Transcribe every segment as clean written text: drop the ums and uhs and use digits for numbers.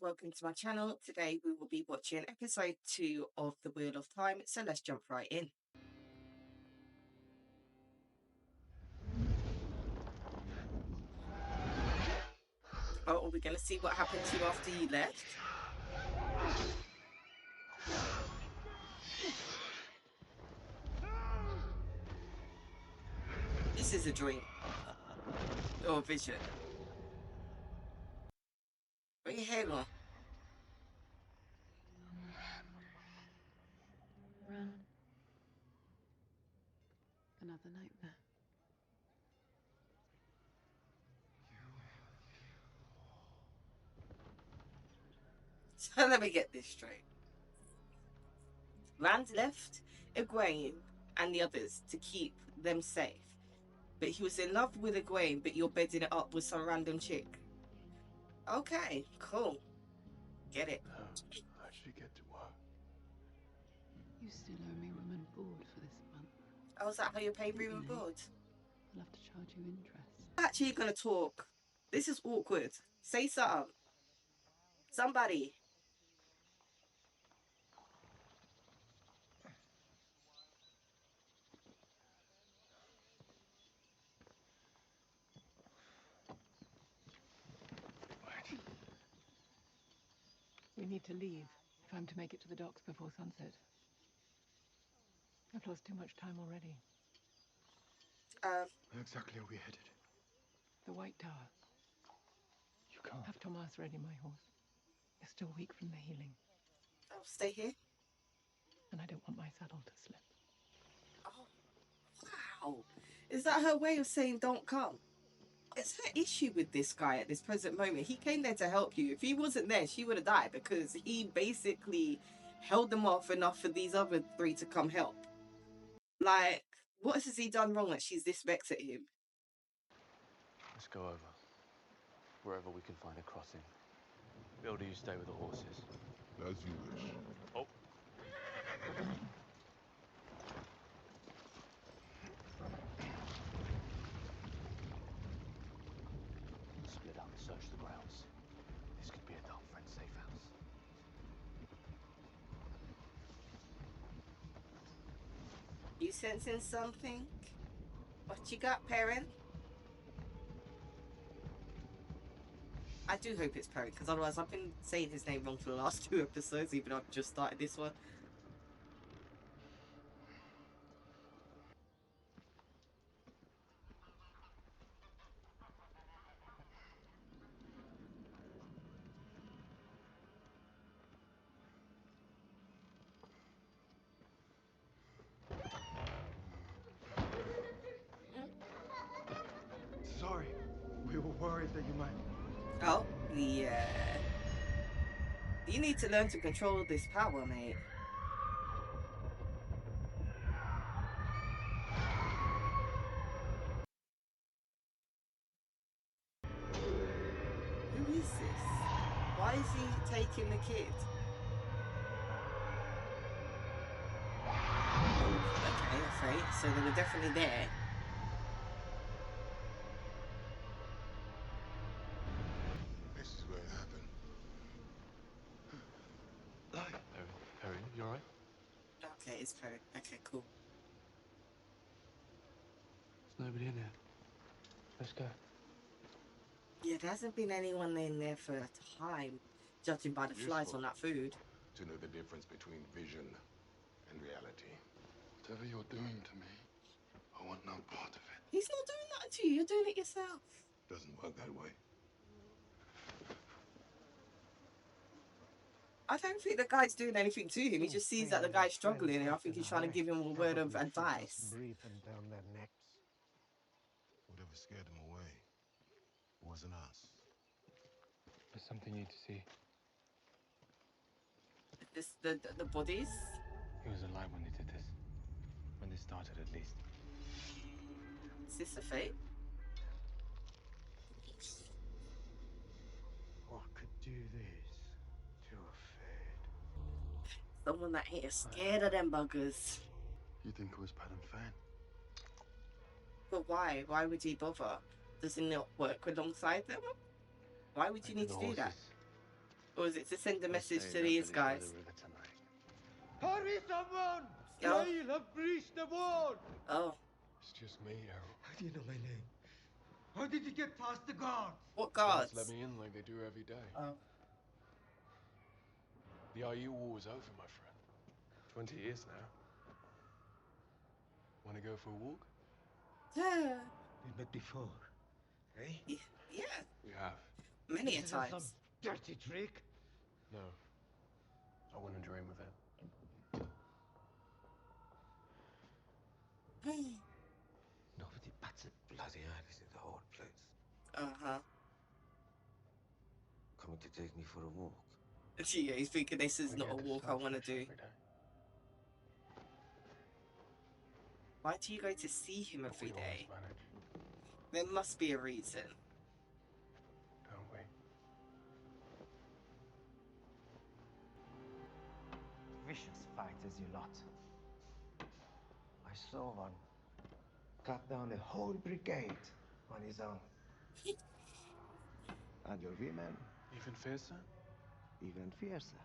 welcome to my channel. Today we will be watching episode 2 of The Wheel of Time, so let's jump right in. Oh, are we going to see what happened to you after you left? This is a dream. Or a vision. What are your hair on? Run. Another nightmare. So let me get this straight. Rand left Egwene and the others to keep them safe. But he was in love with Egwene, but you're bedding it up with some random chick. Okay, cool. Get it. I should get to work. You still owe me room and board for this month. Oh, is that how you pay room and board? I'll have to charge you interest. Actually gonna talk. This is awkward. Say something. Somebody. Wait. We need to leave if I'm to make it to the docks before sunset. I've lost too much time already. Where exactly are we headed? The White Tower. You can't. Have Tomas ready, my horse. You're still weak from the healing. I'll stay here. And I don't want my saddle to slip. Oh, wow. Is that her way of saying don't come? It's her issue with this guy at this present moment. He came there to help you. If he wasn't there, she would have died because he basically held them off enough for these other three to come help. Like, what has he done wrong that she's this vexed at him? Let's go over. Wherever we can find a crossing. Builder, you stay with the horses. As you wish. Oh. Split up and search the grounds. This could be a dark friend safe house. You sensing something? What you got, Perrin? I do hope it's Perrin, because otherwise I've been saying his name wrong for the last 2 episodes, even though I've just started this one. Sorry, we were worried that you might... Oh, yeah. You need to learn to control this power, mate. Who is this? Why is he taking the kid? Okay, that's right. So they were definitely there. This is where it happened. Perry, you alright? Okay, it's Perrin. Okay, cool. There's nobody in here. Let's go. Yeah, there hasn't been anyone in there for a time, judging by the flies Useful. on that food. To know the difference between vision and reality. Whatever you're doing to me, I want no part of it. He's not doing that to you. You're doing it yourself. Doesn't work that way. I don't think the guy's doing anything to him. He just sees that the guy's struggling, and I think he's trying to give him a word of advice. Breathing down their necks. Whatever scared them away wasn't us. There's something you need to see. The bodies. He was alive when they did this. When this started, at least. Is this a fate? What could do this to a fade? Someone that ain't scared of them buggers. You think it was Pat and Fan? But why? Why would he bother? Does he not work alongside them? Why would you need to do that? Or is it to send a I'll message stay to in that these village by guys? the river tonight. Hurry, someone! Oh. They have breached the wall! Oh. It's just me, Errol. How do you know my name? How did you get past the guards? What Guards guards? let me in like they do every day. Oh. The IU war was over, my friend. 20 years now. Want to go for a walk? Yeah. We met before, eh? Yeah. We have. Many a This isn't some times. dirty trick. No. I wouldn't dream of it. Nobody bats a bloody eyes in the whole place. Uh-huh. Coming to take me for a walk. Yeah, he's thinking this is We not get a to walk I start want to fresh do. every day. Why do you go to see him But every we always day? manage, There must be a reason. don't we? Vicious fighters, you lot. I saw one cut down a whole brigade on his own. And your women, Even fiercer? even fiercer.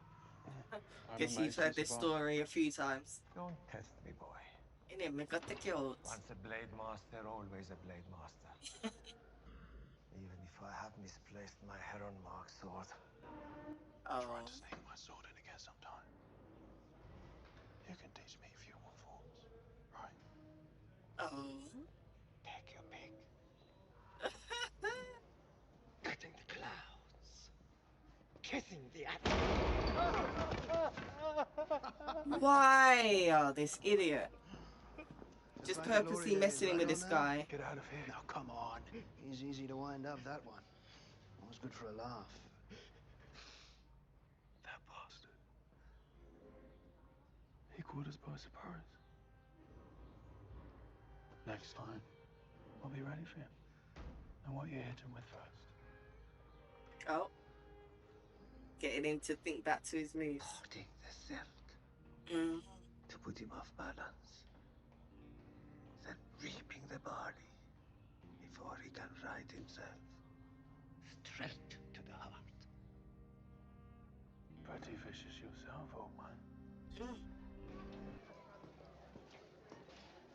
Guess you've heard this story a few times. Don't test me, boy. Inne got the guilt. Once a blade master, always a blade master. Even if I have misplaced my heron-marked sword. Oh. Trying to sneak my sword in again sometime. You can teach me a few more forms, right? Oh. Take your pick. Cutting the clouds. Kissing the Why? Oh, this idiot. Just purposely messing with this guy. Get out of here. Now come on. He's easy to wind up, that one. Always good for a laugh. That bastard. He caught us by surprise. Next time, I'll be ready for him. And what you hit him with first. Oh. Getting him to think back to his moves. Parting the silk Mm. to put him off balance. Then reaping the barley before he can right himself. Straight to the heart. Pretty vicious yourself, old man. Mm.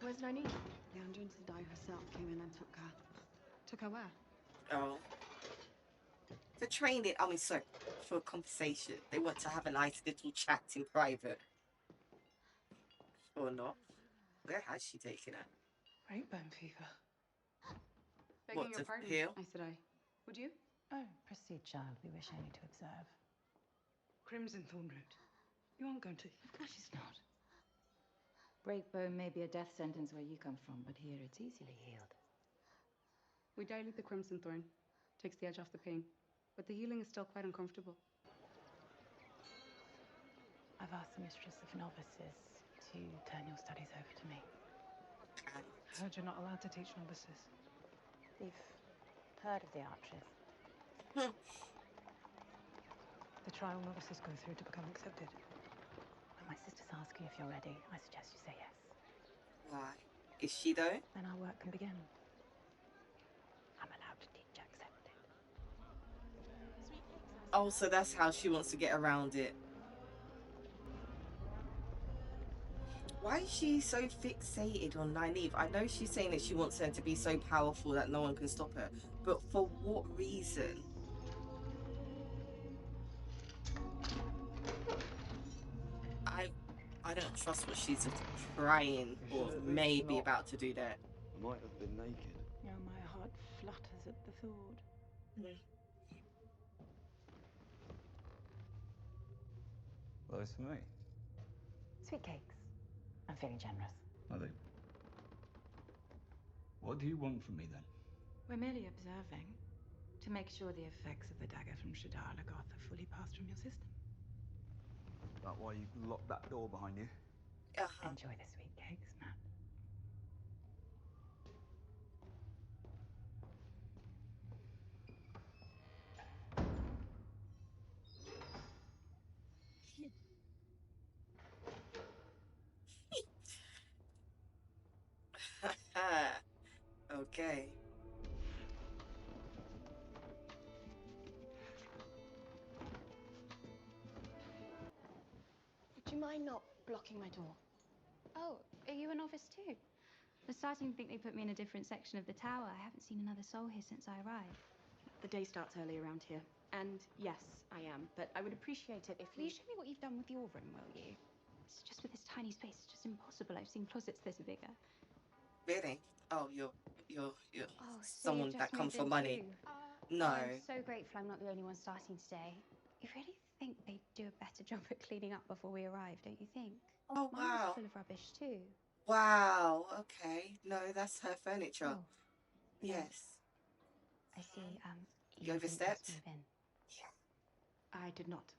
Where's Nynaeve? The Aes Sedai herself came in and took her. Took her where? Oh. For training, I mean, sorry, for a conversation. They want to have a nice little chat in private. Or not. Where has she taken her? Rainbone fever. What, Begging to your pardon, heal? Aes Sedai. Would you? Oh, proceed, child. We wish only to observe. Crimson Thorn Root. You aren't going to. Of course she's not. Breakbone may be a death sentence where you come from, but here it's easily healed. We dilute the Crimson Thorn. Takes the edge off the pain. But the healing is still quite uncomfortable. I've asked the Mistress of Novices to turn your studies over to me. I heard you're not allowed to teach novices. We've heard of the archers. The trial novices go through to become accepted. When my sisters ask you if you're ready, I suggest you say yes. Why? Is she though? Then our work can begin. I'm allowed to teach accepted. Oh, so that's how she wants to get around it. Why is she so fixated on Nynaeve? I know she's saying that she wants her to be so powerful that no one can stop her. But for what reason? I don't trust what she's trying or maybe about to do there. I might have been naked. Oh, my heart flutters at the thought. Well, it's for me. Sweet cakes. I'm feeling generous. Are they? What do you want from me, then? We're merely observing to make sure the effects of the dagger from Shadar Lagoth are fully passed from your system. That why you locked that door behind you? Enjoy the sweet cakes, Matt. Okay. mind not blocking my door? Oh, are you a novice too? I'm starting to think they put me in a different section of the tower. I haven't seen another soul here since I arrived. The day starts early around here. And yes, I am. But I would appreciate it if Will you show me what you've done with your room, will you? It's just with this tiny space, it's just impossible. I've seen closets this bigger. Really? Oh, you're Oh, so someone you've that just comes moved for in money. too? No. I'm so grateful I'm not the only one starting today. You really think they'd do a better job at cleaning up before we arrive, don't you think? Oh, Mine was wow. full of rubbish too. Wow. Okay. No, that's her furniture. Oh, no. Yes. I see. You You didn't just overstepped? move in. I did not.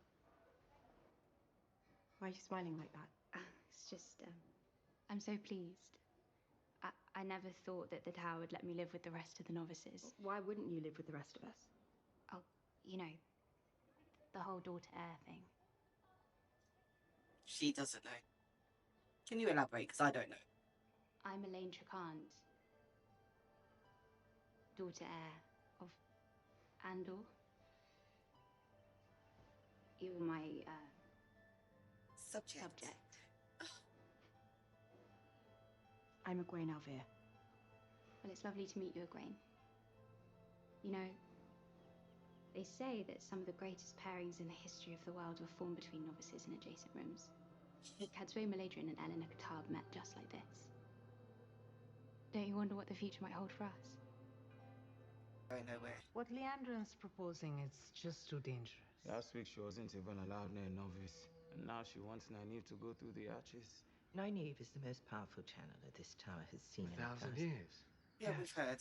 Why are you smiling like that? It's just, I'm so pleased. I never thought that the tower would let me live with the rest of the novices. Why wouldn't you live with the rest of us? Oh, you know, the whole daughter-heir thing. She doesn't know. Can you elaborate? Because I don't know. I'm Elaine Tricant, daughter-heir of Andor. You were my, subject. I'm Egwene Alvear. Well, it's lovely to meet you, Egwene. You know, they say that some of the greatest pairings in the history of the world were formed between novices in adjacent rooms. Cadsuane Maladrin and Eleanor Katab met just like this. Don't you wonder what the future might hold for us? Going nowhere. What Leandrin's proposing is just too dangerous. Last week she wasn't even allowed near a novice, and now she wants Nynaeve to go through the arches. Nynaeve is the most powerful channeler this tower has seen in 1,000 the past. years. Yeah, we've heard.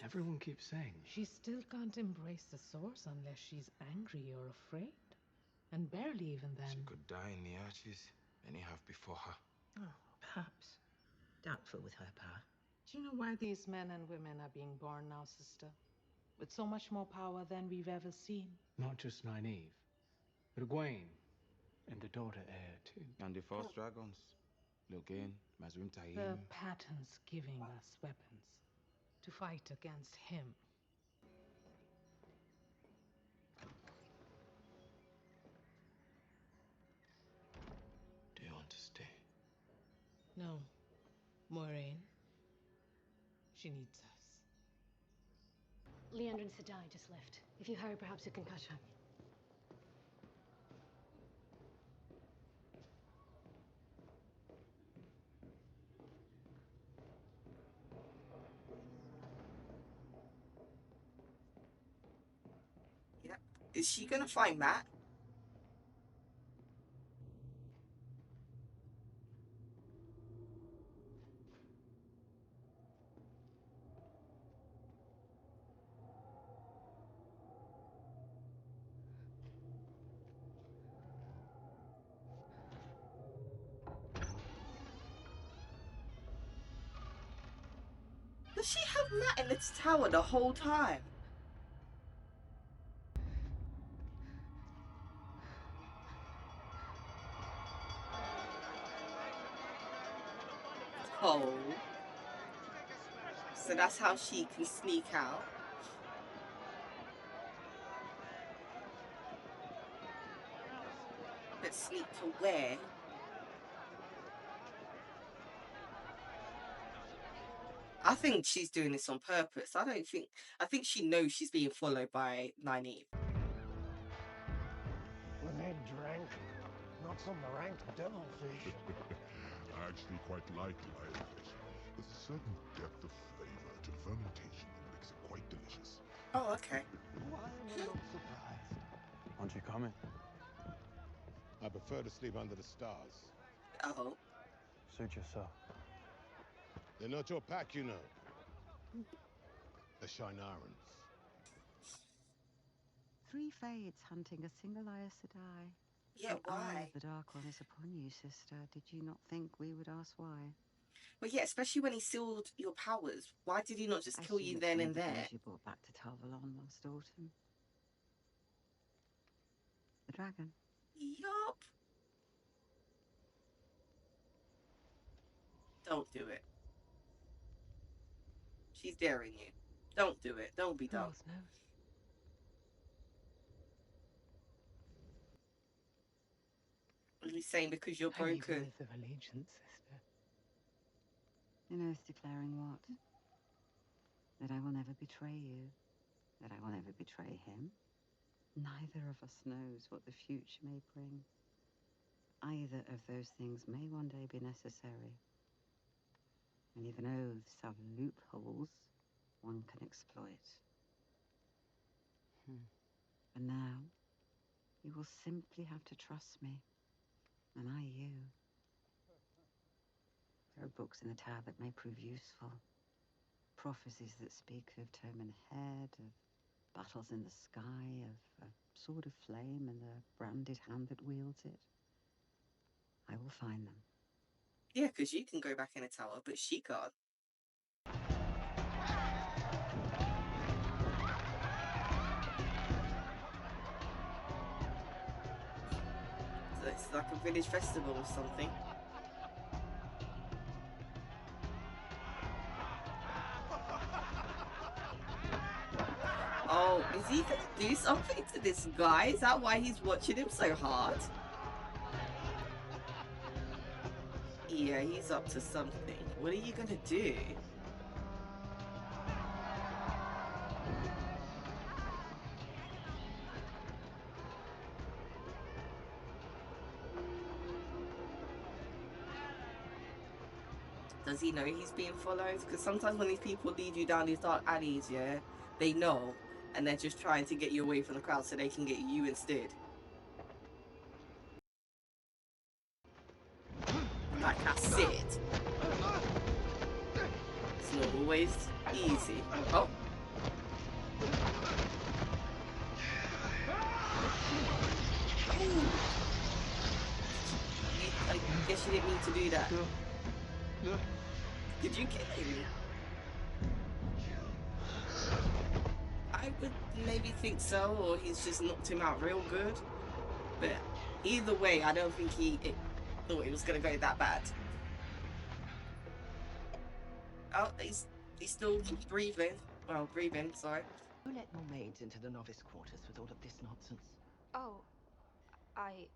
Everyone keeps saying. She still can't embrace the source unless she's angry or afraid. And barely even then. She could die in the arches, many have before her. Oh, perhaps. Doubtful with her power. Do you know why these men and women are being born now, sister? With so much more power than we've ever seen. Not just Nynaeve, but Egwene and the daughter heir too. And the first dragons. Logain, Mazrim Taim. The pattern's giving us weapons to fight against him. Do you want to stay? No. Moiraine. She needs us. Leandrin Aes Sedai just left. If you hurry, perhaps you can catch her. Yep. Is she gonna find Matt? Does she have Matt in this tower the whole time? Oh. So that's how she can sneak out. But sneak to where? I think she's doing this on purpose. I think she knows she's being followed by Nynaeve. When they drank, not some rank devilfish. I actually quite like lionfish. There's a certain depth of flavor to the fermentation that makes it quite delicious. Oh, okay. Why am I not surprised? Aren't you coming? I prefer to sleep under the stars. Oh. Suit yourself. They're not your pack, you know. The Shinarans. 3 Fades hunting a single Aes Sedai. Yeah, The eye why? of the Dark One is upon you, sister. Did you not think we would ask why? Well, yeah, especially when he sealed your powers. Why did he not just I kill assume you it's then one and of the there? things you brought back to Talvalon last autumn. The dragon. Yup. Don't do it. She's daring you. Don't do it. Don't be dumb. No. He's saying because you're I need broken. an oath of allegiance, sister. An oath declaring what? That I will never betray you. That I will never betray him. Neither of us knows what the future may bring. Either of those things may one day be necessary. And even oaths have loopholes one can exploit. For now, you will simply have to trust me, and I you. There are books in the tower that may prove useful. Prophecies that speak of Toman Head, of battles in the sky, of a sword of flame and the branded hand that wields it. I will find them. Yeah, because you can go back in a tower, but she can't. So it's like a village festival or something. Oh, is he gonna do something to this guy? Is that why he's watching him so hard? Yeah, he's up to something. What are you gonna do? Does he know he's being followed? Because sometimes when these people lead you down these dark alleys, yeah, they know, and they're just trying to get you away from the crowd so they can get you instead. Like I said, it's not always easy. Oh. I guess you didn't mean to do that. Did you kill him? I would maybe think so, or he's just knocked him out real good. But either way, I don't think he thought it was going to go that bad. Oh, he's still breathing. Well, breathing, sorry. You let more maids into the novice quarters with all of this nonsense. Oh,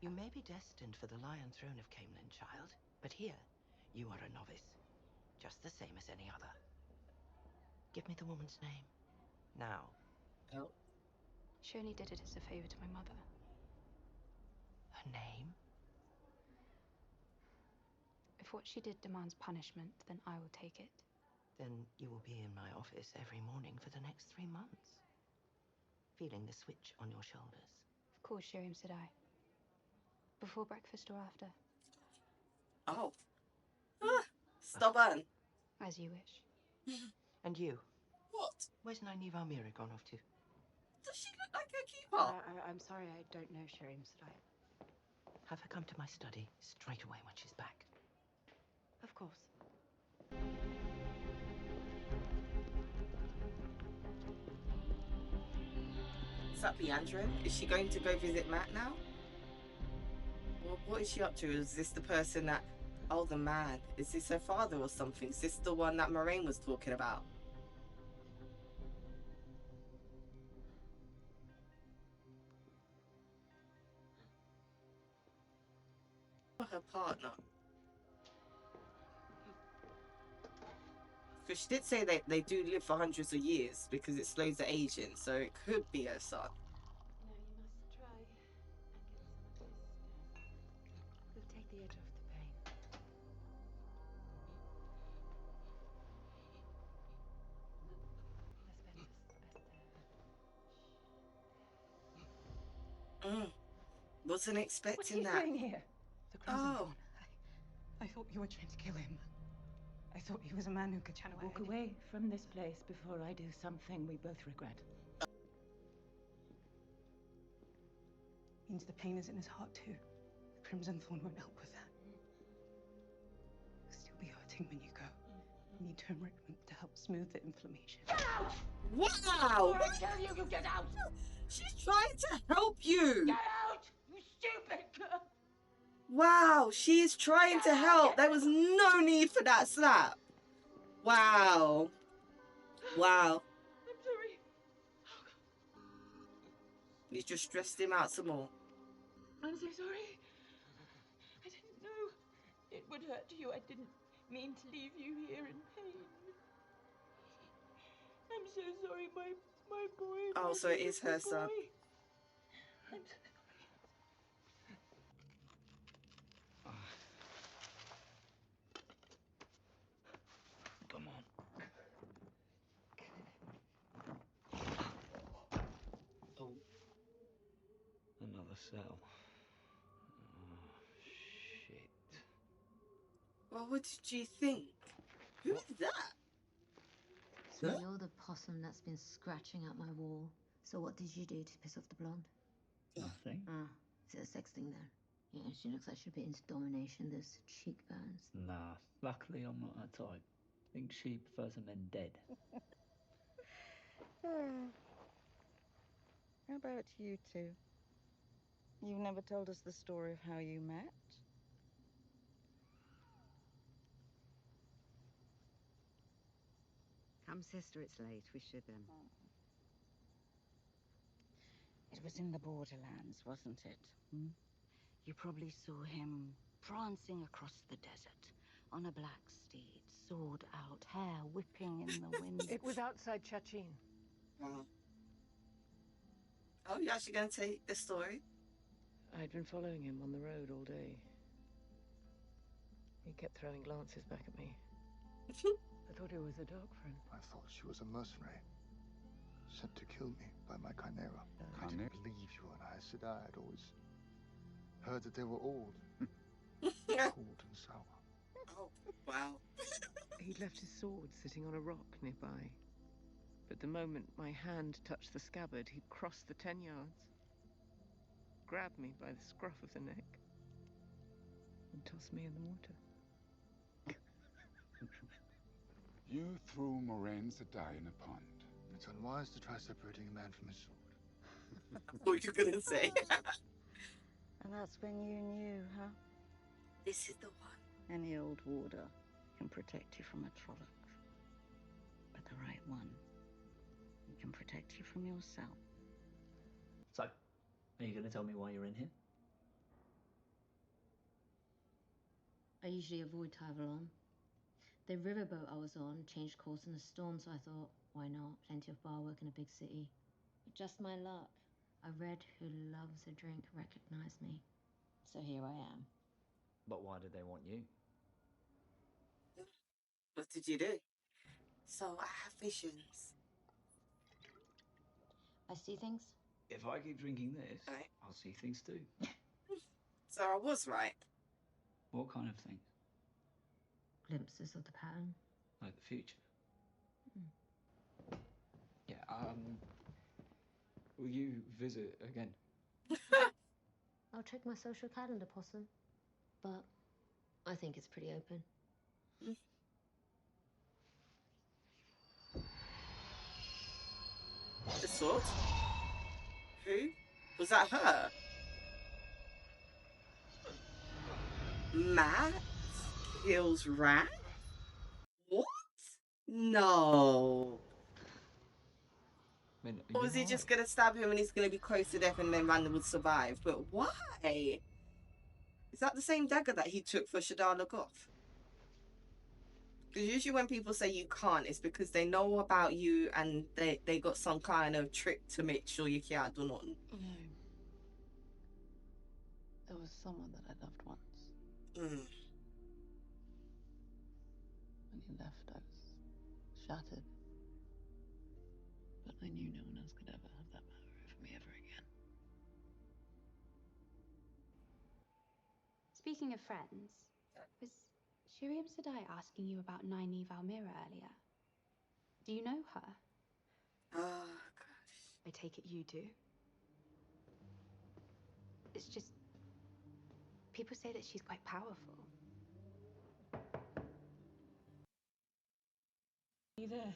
You may be destined for the Lion Throne of Camelin, child, but here, you are a novice. Just the same as any other. Give me the woman's name. Now. Oh. She only did it as a favor to my mother. Her name? If what she did demands punishment, then I will take it. Then you will be in my office every morning for the next 3 months. Feeling the switch on your shoulders. Of course, Aes Sedai. Before breakfast or after? Oh. Ah, stubborn. As you wish. And you? What? Where's Nynaeve Almira gone off to? Does she look like a keeper? I'm sorry, I don't know Aes Sedai. Have her come to my study straight away when she's back. Of course. Is that Leandra? Is she going to go visit Matt now? Well, what is she up to? Is this the person that... Oh, the man. Is this her father or something? Is this the one that Moiraine was talking about? Her partner. Because she did say that they do live for hundreds of years because it slows the aging, so it could be her son. Now you must try and get some of this. It'll take the edge off the pain. Wasn't expecting that. What are you doing here? The Crimson Thorn. I thought you were trying to kill him. I thought he was a man who could channel Walk away from this place before I do something we both regret. Means the pain is in his heart too. The Crimson Thorn won't help with that. You'll still be hurting when you go. You need turmeric to help smooth the inflammation. Get out! Wow! I tell you, you get out! She's trying to help you! Get out! You stupid girl! Wow, she is trying to help. There was no need for that slap. Wow. Wow. I'm sorry. You just stressed him out some more. I'm so sorry. It would hurt you. I didn't mean to leave you here in pain. I'm so sorry, my boy. Oh, My so it is her beautiful son. boy. Come on. Oh. Another cell. Oh, shit. Well, what did you think? Who is that? So you're the possum that's been scratching at my wall. So what did you do to piss off the blonde? Nothing. Is it a sex thing then? Yeah, she looks like she's a bit into domination. Those cheekbones. Nah, luckily I'm not that type. I think she prefers the men dead. How about you two? You've never told us the story of how you met? Come, sister, it's late. We should, It was in the borderlands, wasn't it? You probably saw him prancing across the desert on a black steed, sword out, hair whipping in the wind. It was outside Chachin. Wow. Oh, you're actually going to take the story? I'd been following him on the road all day. He kept throwing glances back at me. I thought he was a dark friend. I thought she was a mercenary, sent to kill me by my Chimera. I didn't believe you were an Aes Sedai. I'd always heard that they were old, cold and sour. Oh, wow. He'd left his sword sitting on a rock nearby. But the moment my hand touched the scabbard, he'd crossed the 10 yards, grabbed me by the scruff of the neck, and tossed me in the water. You threw Moiraine Sedai in a pond. It's unwise to try separating a man from his sword. What were you going to say? And that's when you knew, huh? This is the one. Any old warder can protect you from a Trolloc. But the right one can protect you from yourself. So, are you going to tell me why you're in here? I usually avoid Tyvalon. The riverboat I was on changed course in a storm, so I thought, why not? Plenty of bar work in a big city. But just my luck. A red who loves a drink recognized me. So here I am. But why did they want you? What did you do? So I have visions. I see things. If I keep drinking this, I'll see things too. So I was right. What kind of things? Glimpses of the pattern. Like the future? Yeah, will you visit again? I'll check my social calendar, Possum. But I think it's pretty open. The sword? Who? Was that her? Matt kills Rat? What? No. Or was he just going to stab him and he's going to be close to death and then Randall would survive? But why? Is that the same dagger that he took for Shadar Logoth? Because usually when people say you can't, it's because they know about you and they got some kind of trick to make sure you can't do nothing. No. There was someone that I loved once. When he left, I was shattered. But I knew no one else could ever have that power over me ever again. Speaking of friends, was Shiri Sedai asking you about Nynaeve Almira earlier? Do you know her? Oh, gosh. I take it you do. It's just... people say that she's quite powerful. Are you there?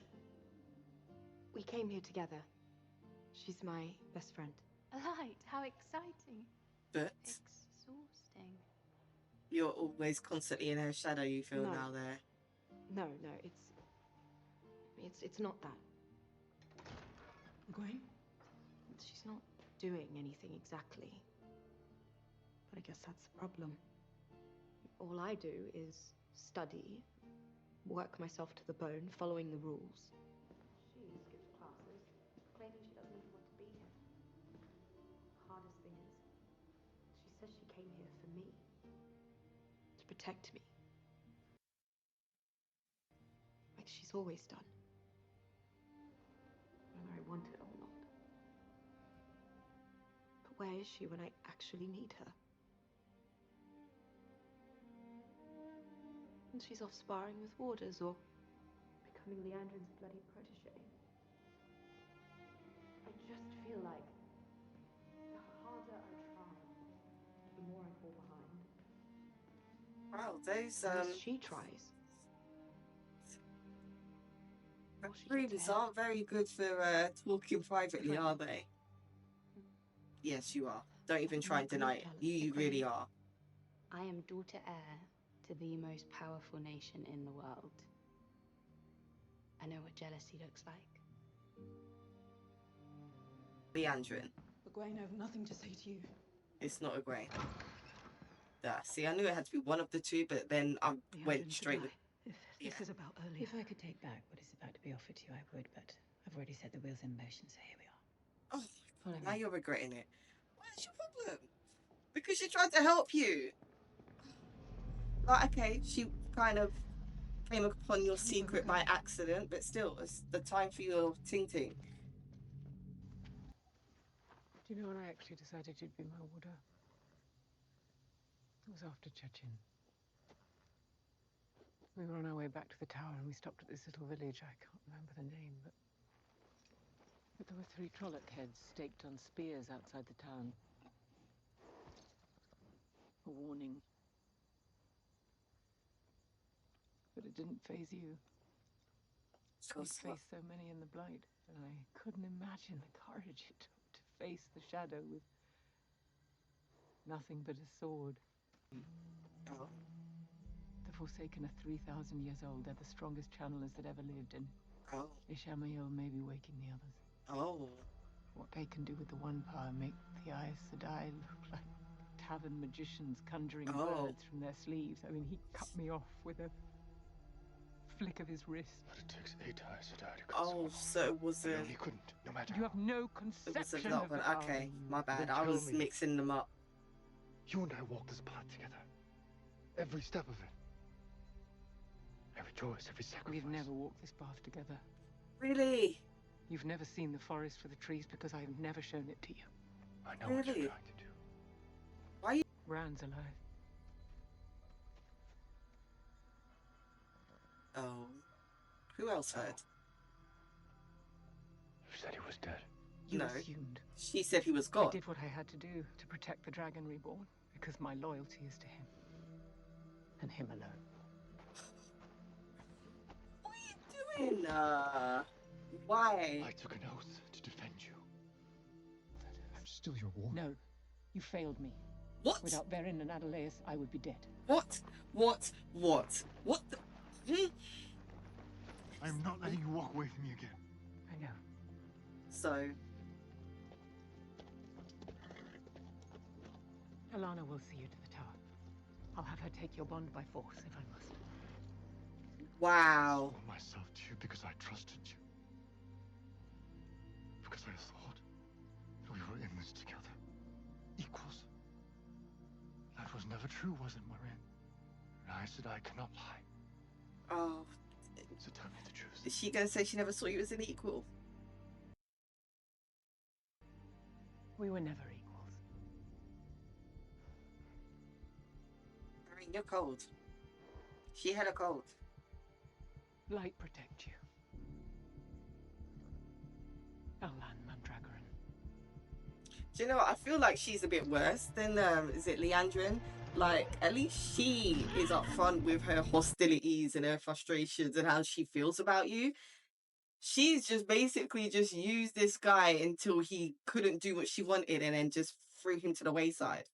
We came here together. She's my best friend. A light, how exciting. But Exhausting. you're always constantly in her shadow, you feel now there. No, it's not that. Gwen? She's not doing anything exactly. But I guess that's the problem. All I do is study, work myself to the bone, following the rules. She skips classes, claiming she doesn't even want to be here. The hardest thing is, she says she came here for me, to protect me. Like she's always done. Whether I want it or not. But where is she when I actually need her? And she's off sparring with warders or becoming Leandrin's bloody protege. I just feel like the harder I try, the more I fall behind. Wow, those Unless she tries. rooms aren't very good for talking privately, are they? Yes, you are. Don't even try and deny it. You really are. I am daughter heir to the most powerful nation in the world. I know what jealousy looks like. Leandrin. Egwene, I have nothing to say to you. It's not Egwene. See, I knew it had to be one of the two, but then I went straight with... This is about earlier. If I could take back what is about to be offered to you, I would, but I've already set the wheels in motion, so here we are. Oh, now you're regretting it. What's your problem? Because she tried to help you. Like, okay, she kind of came upon your secret by accident, but still, it's the time for your ting-ting. Do you know when I actually decided you'd be my warder? It was after Chechen. We were on our way back to the tower and we stopped at this little village. I can't remember the name, but there were 3 Trolloc heads staked on spears outside the town. A warning. But it didn't faze you. You'd faced so many in the Blight, and I couldn't imagine the courage it took to face the shadow with nothing but a sword. Oh. The Forsaken are 3,000 years old. They're the strongest channelers that ever lived, and Ishamael may be waking the others. Oh. What they can do with the one power make the Aes Sedai look like tavern magicians conjuring birds from their sleeves. I mean, he cut me off with a flick of his wrist. But it takes 8 Aes Sedai to Oh, so it was a... he couldn't, no matter You have no conception of the power. Okay, my bad. Then I tell was me. mixing them up. You and I walked this path together. Every step of it. Every choice, every sacrifice. We've never walked this path together. Really? You've never seen the forest for the trees because I have never shown it to you. I know what you're trying to do. Why you... Rand's alive. Oh. Who else heard? You said he was dead. You No. assumed. She said he was I gone. did what I had to do to protect the Dragon Reborn, because my loyalty is to him. And him alone. What are you doing? Why? I took an oath to defend you. I'm still your warden. No. You failed me. What? Without Verin and Adelaus, I would be dead. What? What the... I'm not letting you walk away from me again. I know. So... Alana will see you to the tower. I'll have her take your bond by force, if I must. Wow. I swore myself to you because I trusted you. Because I thought that we were in this together. Equals. That was never true, was it, Moiraine? And I said I cannot lie. Oh. So tell me the truth. Is she gonna say she never saw you as an equal? We were never equals. I mean, you're cold. She had a cold. Light protect you. Alan Mandragoran. Do you know what? I feel like she's a bit worse than, is it Leandrin? Like, at least she is upfront with her hostilities and her frustrations and how she feels about you. She's just basically just used this guy until he couldn't do what she wanted and then just threw him to the wayside.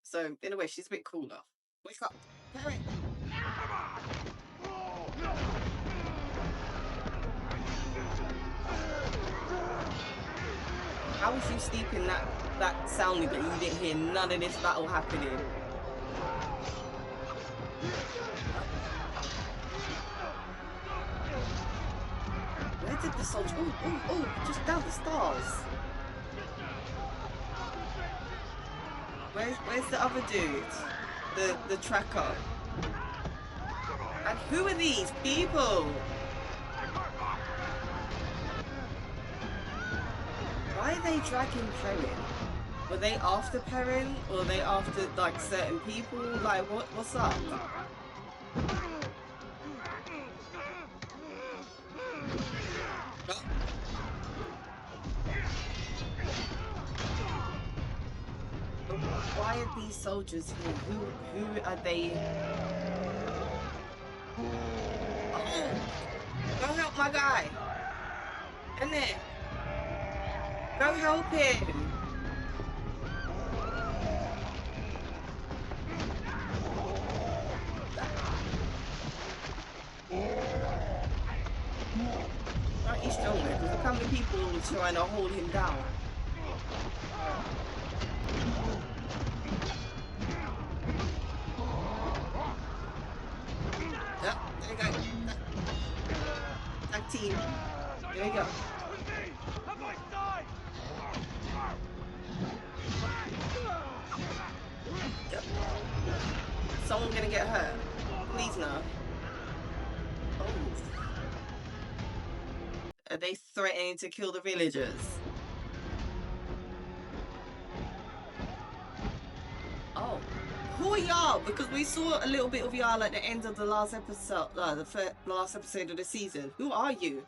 So, in a way, she's a bit cooler. Wake up. Parent. How was you sleeping that soundly but you didn't hear none of this battle happening? Where did the soldier? Oh, just down the stairs. Where's the other dude? The tracker. And who are these people? Why are they dragging Perrin? Were they after Perrin? Or are they after like certain people? Like what's up? Why are these soldiers here? Who are they? Oh, go help my guy. In there. Go help him. Aren't you stronger? Because look how many people are trying to hold him down. Yep, there you go. Tag team. There you go. Yep. Someone gonna get hurt. Please no. Oh. Are they threatening to kill the villagers? Oh. Who are y'all? Because we saw a little bit of y'all at the end of the last episode, the last episode of the season. Who are you?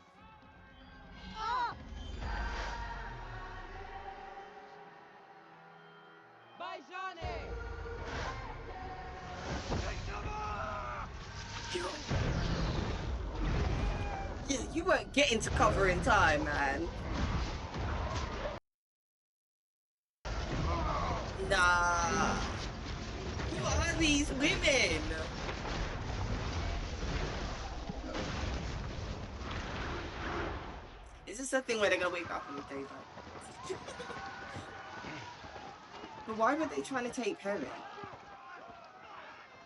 Yeah, you weren't getting to cover in time, man. Nah. Who are these women? Is this a thing where they're gonna wake up in the daylight? But why were they trying to take Perrin?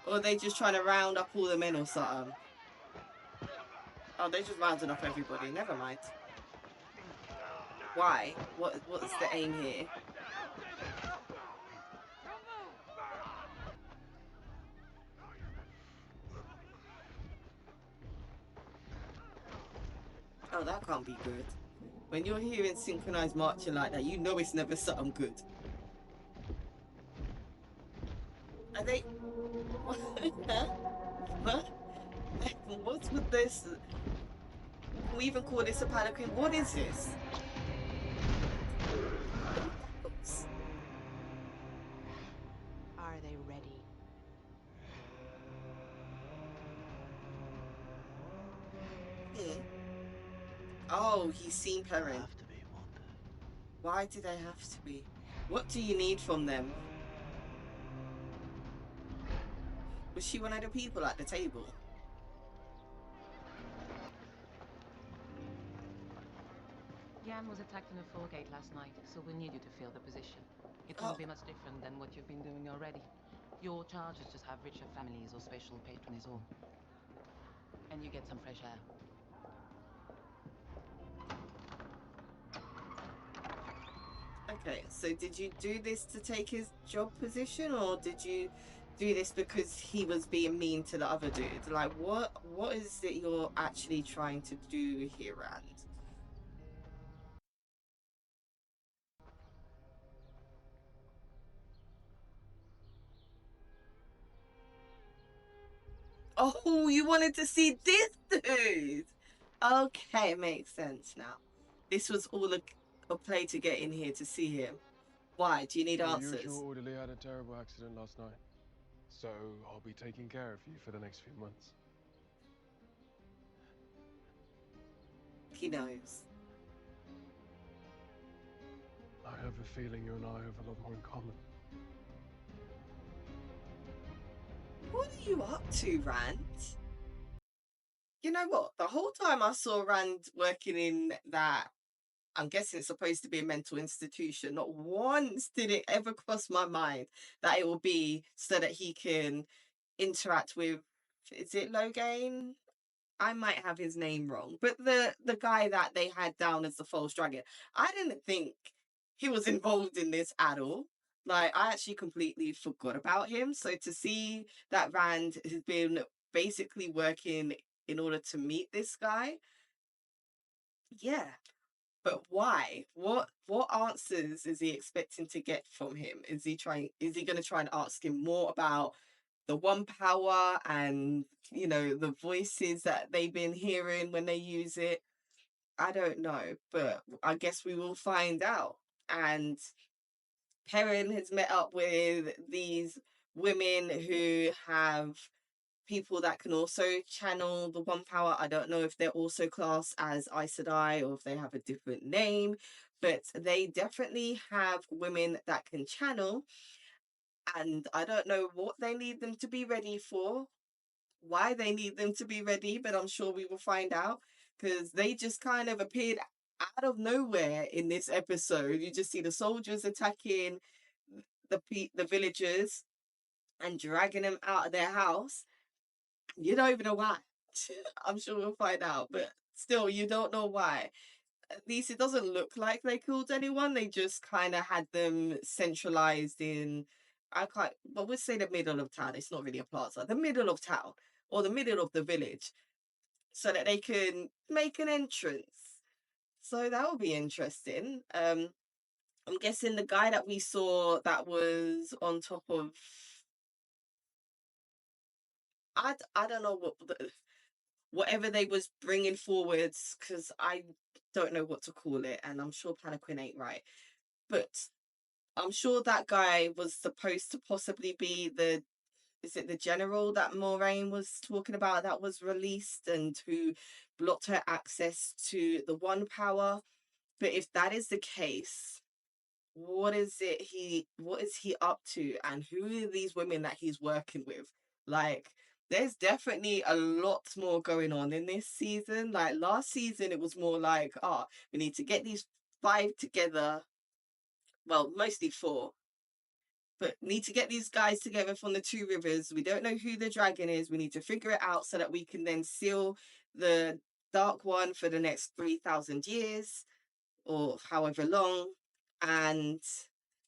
Or are they just trying to round up all the men or something? Oh, they're just rounding up everybody. Never mind. Why? What's the aim here? Oh, that can't be good. When you're hearing synchronized marching like that, you know it's never something good. Are they... What? What's with this? Can we even call this a palanquin? What is this? Are they ready? Oh, he's seen Perrin. Why do they have to be? What do you need from them? Was she one of the people at the table? Yan was attacked in a full gate last night, so we'll need you to fill the position. It won't be much different than what you've been doing already. Your charges just have richer families or special patrons all. And you get some fresh air. Okay, so did you do this to take his job position, or did you do this because he was being mean to the other dude? Like, what is it you're actually trying to do here, Rand? Oh, you wanted to see this dude? Okay, makes sense now. This was all a play to get in here to see him. Why? Do you need answers? The usual orderly had a terrible accident last night, so I'll be taking care of you for the next few months. He knows. I have a feeling you and I have a lot more in common. What are you up to, Rand? You know what? The whole time I saw Rand working in that I'm guessing it's supposed to be a mental institution. Not once did it ever cross my mind that it will be so that he can interact with, is it Logain? I might have his name wrong, but the guy that they had down as the false dragon, I didn't think he was involved in this at all. Like, I actually completely forgot about him. So to see that Rand has been basically working in order to meet this guy, yeah. But why? What answers is he expecting to get from him? Is he gonna try and ask him more about the one power and, you know, the voices that they've been hearing when they use it? I don't know, but I guess we will find out. And Perrin has met up with these women who have people that can also channel the one power. I don't know if they're also classed as Aes Sedai or if they have a different name, but they definitely have women that can channel. And I don't know what they need them to be ready for, why they need them to be ready, but I'm sure we will find out, because they just kind of appeared out of nowhere in this episode. You just see the soldiers attacking the villagers and dragging them out of their house. You don't even know why. I'm sure we'll find out, but still, you don't know why. At least it doesn't look like they killed anyone. They just kind of had them centralized in, I can't, but we'll say the middle of town. It's not really a plaza. The middle of town or the middle of the village, so that they can make an entrance. So that will be interesting. I'm guessing the guy that we saw that was on top of, I don't know whatever they was bringing forwards, because I don't know what to call it, and I'm sure Panaquin ain't right, but I'm sure that guy was supposed to possibly be is it the general that Moiraine was talking about that was released and who blocked her access to the one power? But if that is the case, what is he up to, and who are these women that he's working with? Like, there's definitely a lot more going on in this season. Like, last season it was more like, we need to get these 5 together, well, mostly 4, but need to get these guys together from the 2 rivers. We don't know who the dragon is. We need to figure it out so that we can then seal the Dark One for the next 3,000 years or however long. And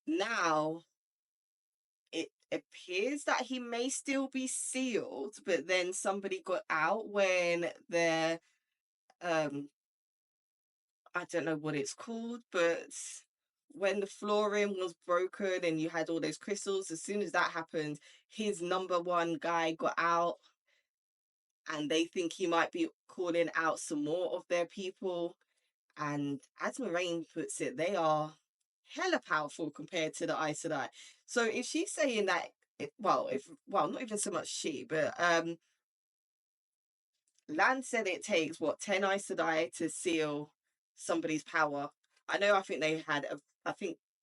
now it appears that he may still be sealed, but then somebody got out when their I don't know what it's called, but when the flooring was broken and you had all those crystals, as soon as that happened, his number 1 guy got out, and they think he might be calling out some more of their people. And as Moiraine puts it, they are hella powerful compared to the Aes Sedai. So if she's saying that, well, not even so much she, but Lan said it takes 10 Aes Sedai to seal somebody's power. I think they had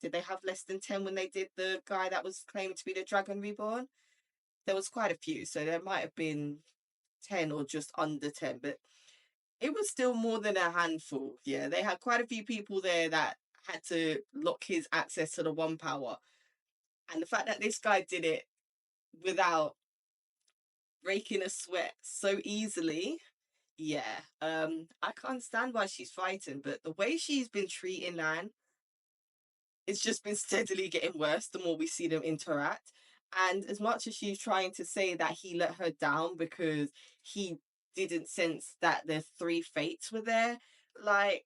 did they have less than 10 when they did the guy that was claimed to be the Dragon Reborn? There was quite a few, so there might have been 10 or just under 10, but it was still more than a handful. Yeah, they had quite a few people there that had to lock his access to the one power. And the fact that this guy did it without breaking a sweat so easily, yeah. I can't stand why she's fighting, but the way she's been treating Lan, it's just been steadily getting worse the more we see them interact. And as much as she's trying to say that he let her down because he didn't sense that the 3 fates were there, like,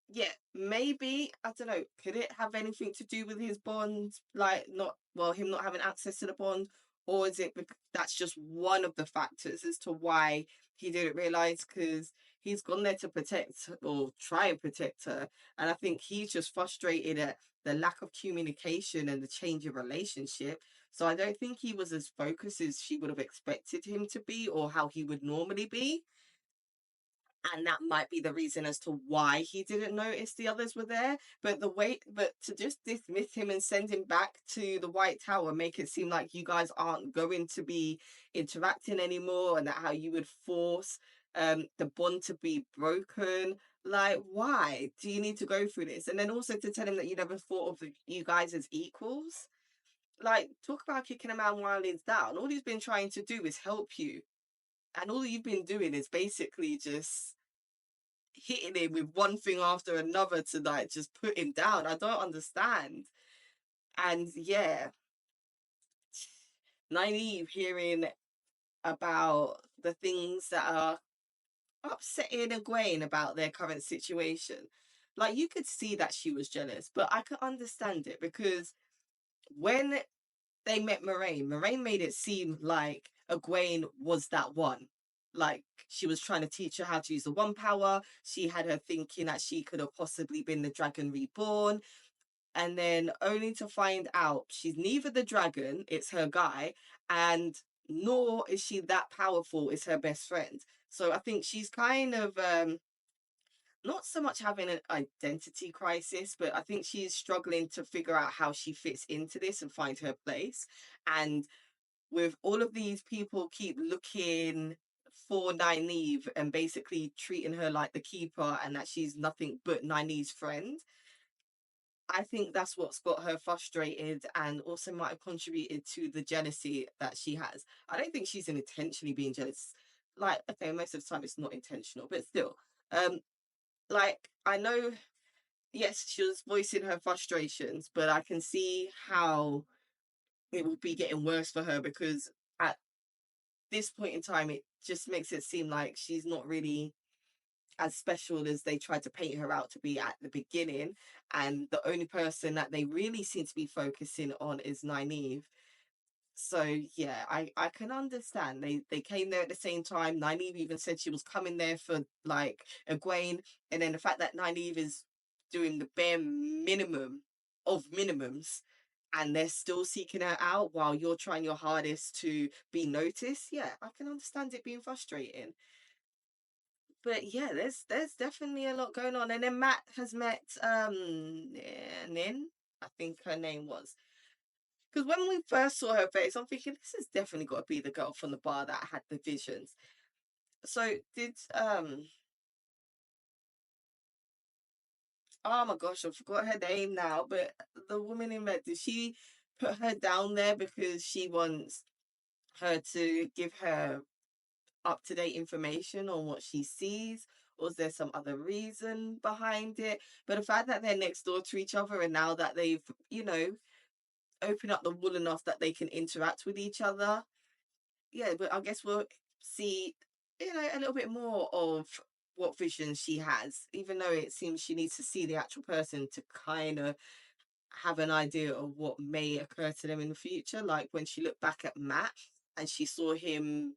yeah, maybe, I don't know, could it have anything to do with his bond? Like, him not having access to the bond? Or is it that's just one of the factors as to why he didn't realize? Because he's gone there to protect or try and protect her. And I think he's just frustrated at the lack of communication and the change in relationship. So I don't think he was as focused as she would have expected him to be, or how he would normally be. And that might be the reason as to why he didn't notice the others were there. But to just dismiss him and send him back to the White Tower, make it seem like you guys aren't going to be interacting anymore, and that how you would force the bond to be broken. Like, why do you need to go through this? And then also to tell him that you never thought of you guys as equals. Like, talk about kicking a man while he's down. All he's been trying to do is help you. And all you've been doing is basically just hitting him with one thing after another to like just put him down. I don't understand. And yeah, Nynaeve hearing about the things that are upsetting Egwene about their current situation. Like, you could see that she was jealous, but I could understand it because when they met Moiraine made it seem like Egwene was that one. Like, she was trying to teach her how to use the one power. She had her thinking that she could have possibly been the Dragon Reborn. And then only to find out she's neither the dragon, it's her guy, and nor is she that powerful, it's her best friend. So I think she's kind of not so much having an identity crisis, but I think she's struggling to figure out how she fits into this and find her place. And with all of these people keep looking for Nynaeve and basically treating her like the keeper and that she's nothing but Nynaeve's friend, I think that's what's got her frustrated and also might have contributed to the jealousy that she has. I don't think she's intentionally being jealous. Like, okay, most of the time it's not intentional, but still. Like, I know, yes, she was voicing her frustrations, but I can see how it will be getting worse for her because at this point in time, it just makes it seem like she's not really as special as they tried to paint her out to be at the beginning. And the only person that they really seem to be focusing on is Nynaeve. So yeah, I can understand. They came there at the same time. Nynaeve even said she was coming there for like Egwene. And then the fact that Nynaeve is doing the bare minimum of minimums and they're still seeking her out while you're trying your hardest to be noticed. Yeah, I can understand it being frustrating. But yeah, there's definitely a lot going on. And then Matt has met Nin, I think her name was. Because when we first saw her face, I'm thinking this has definitely got to be the girl from the bar that had the visions. So did oh my gosh, I forgot her name now, but the woman in red, did she put her down there because she wants her to give her up-to-date information on what she sees, or is there some other reason behind it? But the fact that they're next door to each other and now that they've, opened up the wall enough that they can interact with each other, yeah, but I guess we'll see, a little bit more of what vision she has, even though it seems she needs to see the actual person to kind of have an idea of what may occur to them in the future. Like when she looked back at Matt and she saw him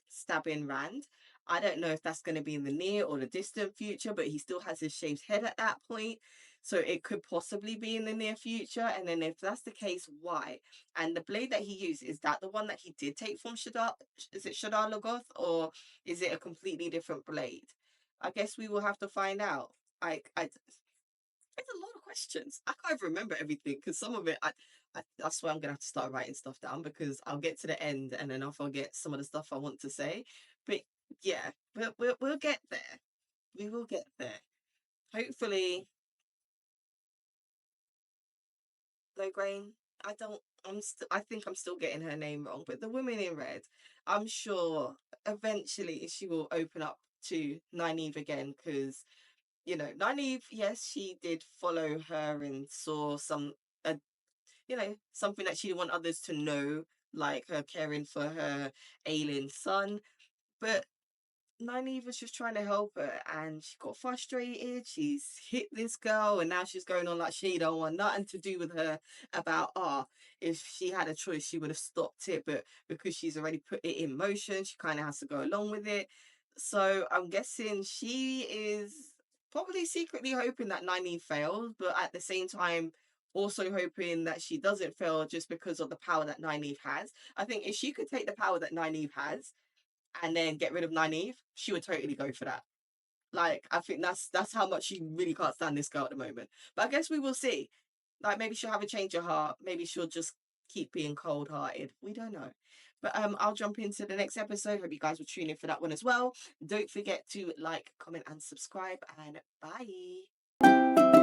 stabbing Rand. I don't know if that's going to be in the near or the distant future, but he still has his shaved head at that point. So it could possibly be in the near future. And then if that's the case, why? And the blade that he used, is that the one that he did take from Shadar? Is it Shadar Logoth or is it a completely different blade? I guess we will have to find out. It's a lot of questions. I can't even remember everything because some of it, that's why I'm gonna have to start writing stuff down because I'll get to the end and then I'll forget some of the stuff I want to say. But yeah, we'll get there. We will get there. Hopefully, Logrange. I don't. I think I'm still getting her name wrong. But the woman in red, I'm sure eventually she will open up to Nynaeve again because Nynaeve, yes, she did follow her and saw something that she didn't want others to know, like her caring for her ailing son. But Nynaeve was just trying to help her and she got frustrated. She's hit this girl and now she's going on like she don't want nothing to do with her about, if she had a choice, she would have stopped it. But because she's already put it in motion, she kind of has to go along with it. So I'm guessing she is probably secretly hoping that Nynaeve fails, but at the same time, also hoping that she doesn't fail just because of the power that Nynaeve has. I think if she could take the power that Nynaeve has and then get rid of Nynaeve, she would totally go for that. Like, I think that's how much she really can't stand this girl at the moment. But I guess we will see. Like, maybe she'll have a change of heart. Maybe she'll just keep being cold-hearted. We don't know. But I'll jump into the next episode. Hope you guys will tune in for that one as well. Don't forget to like, comment, and subscribe. And bye.